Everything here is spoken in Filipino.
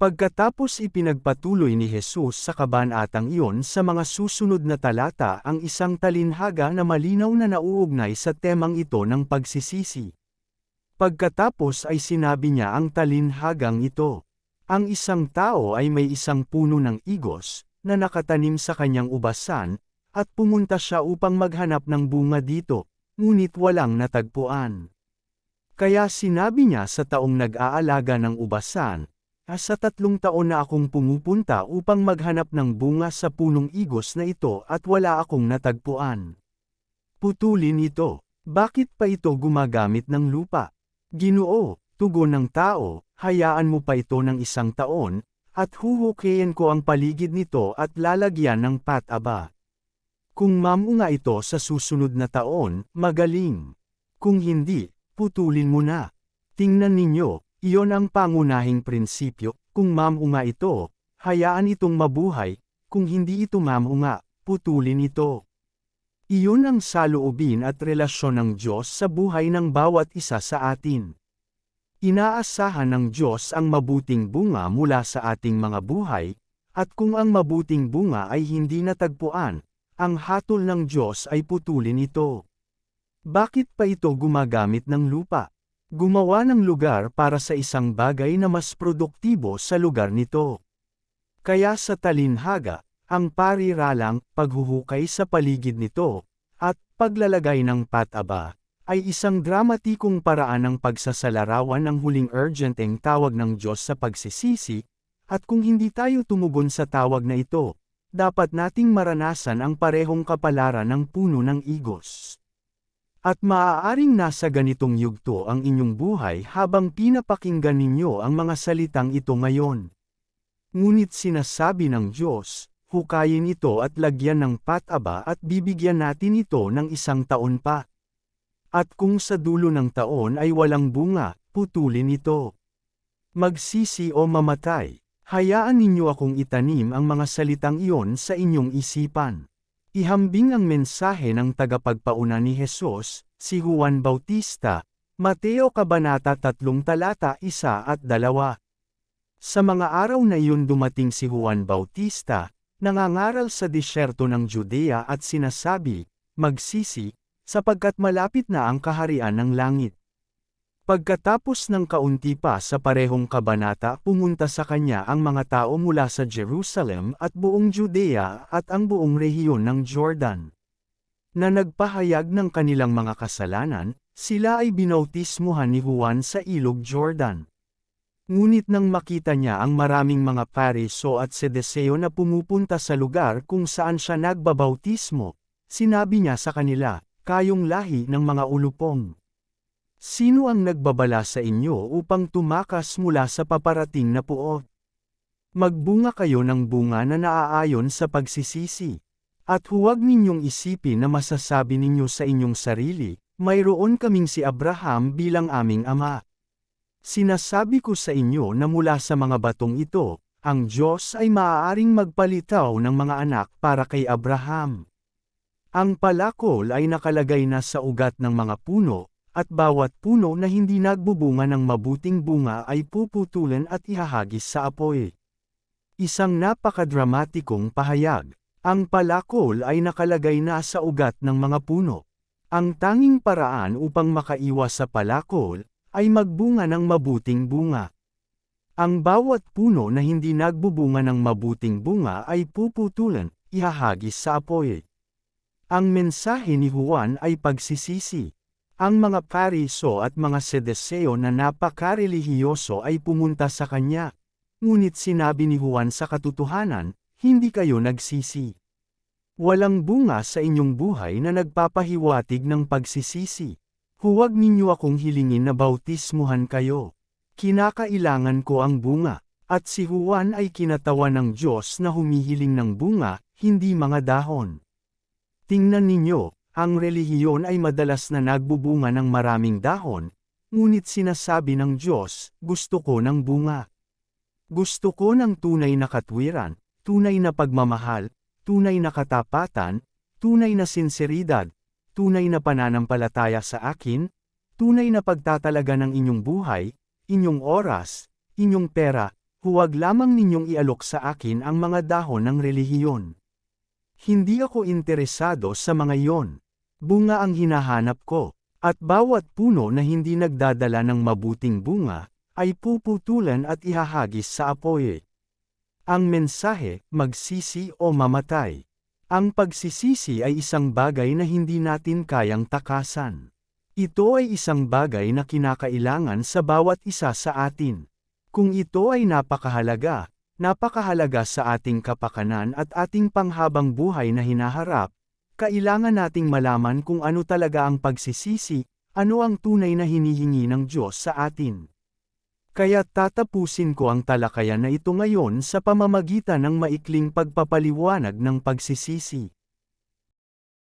Pagkatapos ipinagpatuloy ni Jesus sa kabanatang iyon sa mga susunod na talata ang isang talinhaga na malinaw na nauugnay sa temang ito ng pagsisisi. Pagkatapos ay sinabi niya ang talinhagang ito. Ang isang tao ay may isang puno ng igos, na nakatanim sa kanyang ubasan, at pumunta siya upang maghanap ng bunga dito, ngunit walang natagpuan. Kaya sinabi niya sa taong nag-aalaga ng ubasan, sa 3 taon na akong pumupunta upang maghanap ng bunga sa punong igos na ito at wala akong natagpuan. Putulin ito. Bakit pa ito gumagamit ng lupa? Ginoo, tugon ng tao, hayaan mo pa ito ng 1 taon, at huhukayin ko ang paligid nito at lalagyan ng pataba. Kung mamunga ito sa susunod na taon, magaling. Kung hindi, putulin mo na. Tingnan ninyo. Iyon ang pangunahing prinsipyo, kung mamunga ito, hayaan itong mabuhay, kung hindi ito mamunga, putulin ito. Iyon ang saloobin at relasyon ng Diyos sa buhay ng bawat isa sa atin. Inaasahan ng Diyos ang mabuting bunga mula sa ating mga buhay, at kung ang mabuting bunga ay hindi natagpuan, ang hatol ng Diyos ay putulin ito. Bakit pa ito gumagamit ng lupa? Gumawa ng lugar para sa isang bagay na mas produktibo sa lugar nito. Kaya sa talinhaga, ang pariralang, paghuhukay sa paligid nito, at paglalagay ng pataba, ay isang dramatikong paraan ng pagsasalarawan ng huling urgenteng tawag ng Diyos sa pagsisisi, at kung hindi tayo tumugon sa tawag na ito, dapat nating maranasan ang parehong kapalaran ng puno ng igos. At maaaring nasa ganitong yugto ang inyong buhay habang pinapakinggan ninyo ang mga salitang ito ngayon. Ngunit sinasabi ng Diyos, hukayin ito at lagyan ng pataba at bibigyan natin ito ng 1 taon pa. At kung sa dulo ng taon ay walang bunga, putulin ito. Magsisi o mamatay, hayaan ninyo akong itanim ang mga salitang iyon sa inyong isipan. Ihambing ang mensahe ng tagapagpauna ni Jesus, si Juan Bautista, Mateo Kabanata 3 talata 1 at 2. Sa mga araw na iyon dumating si Juan Bautista, nangangaral sa disyerto ng Judea at sinasabi, magsisi, sapagkat malapit na ang kaharian ng langit. Pagkatapos ng kaunti pa sa parehong kabanata pumunta sa kanya ang mga tao mula sa Jerusalem at buong Judea at ang buong rehiyon ng Jordan. Na nagpahayag ng kanilang mga kasalanan, sila ay binautismuhan ni Juan sa ilog Jordan. Ngunit nang makita niya ang maraming mga Pariso at Sedeseo na pumupunta sa lugar kung saan siya nagbabautismo, sinabi niya sa kanila, kayong lahi ng mga ulupong. Sino ang nagbabala sa inyo upang tumakas mula sa paparating na puot? Magbunga kayo ng bunga na naaayon sa pagsisisi. At huwag ninyong isipin na masasabi ninyo sa inyong sarili, mayroon kaming si Abraham bilang aming ama. Sinasabi ko sa inyo na mula sa mga batong ito, ang Diyos ay maaaring magpalitaw ng mga anak para kay Abraham. Ang palakol ay nakalagay na sa ugat ng mga puno, at bawat puno na hindi nagbubunga ng mabuting bunga ay puputulan at ihahagis sa apoy. Isang napakadramatikong pahayag. Ang palakol ay nakalagay na sa ugat ng mga puno. Ang tanging paraan upang makaiwas sa palakol, ay magbunga ng mabuting bunga. Ang bawat puno na hindi nagbubunga ng mabuting bunga ay puputulan, ihahagis sa apoy. Ang mensahe ni Juan ay pagsisisi. Ang mga Pariso at mga Sedeseo na napakarelihiyoso ay pumunta sa kanya. Ngunit sinabi ni Juan sa katotohanan, hindi kayo nagsisi. Walang bunga sa inyong buhay na nagpapahiwatig ng pagsisisi. Huwag ninyo akong hilingin na bautismuhan kayo. Kinakailangan ko ang bunga, at si Juan ay kinatawa ng Diyos na humihiling ng bunga, hindi mga dahon. Tingnan ninyo. Ang relihiyon ay madalas na nagbubunga ng maraming dahon, ngunit sinasabi ng Diyos, gusto ko ng bunga. Gusto ko ng tunay na katwiran, tunay na pagmamahal, tunay na katapatan, tunay na sinseridad, tunay na pananampalataya sa akin, tunay na pagtatalaga ng inyong buhay, inyong oras, inyong pera, Huwag lamang ninyong ialok sa akin ang mga dahon ng relihiyon. Hindi ako interesado sa mga iyon. Bunga ang hinahanap ko, at bawat puno na hindi nagdadala ng mabuting bunga, ay puputulan at ihahagis sa apoy. Ang mensahe, magsisi o mamatay. Ang pagsisisi ay isang bagay na hindi natin kayang takasan. Ito ay isang bagay na kinakailangan sa bawat isa sa atin. Kung ito ay napakahalaga sa ating kapakanan at ating panghabang buhay na hinaharap, kailangan nating malaman kung ano talaga ang pagsisisi, ano ang tunay na hinihingi ng Diyos sa atin. Kaya tatapusin ko ang talakayan na ito ngayon sa pamamagitan ng maikling pagpapaliwanag ng pagsisisi.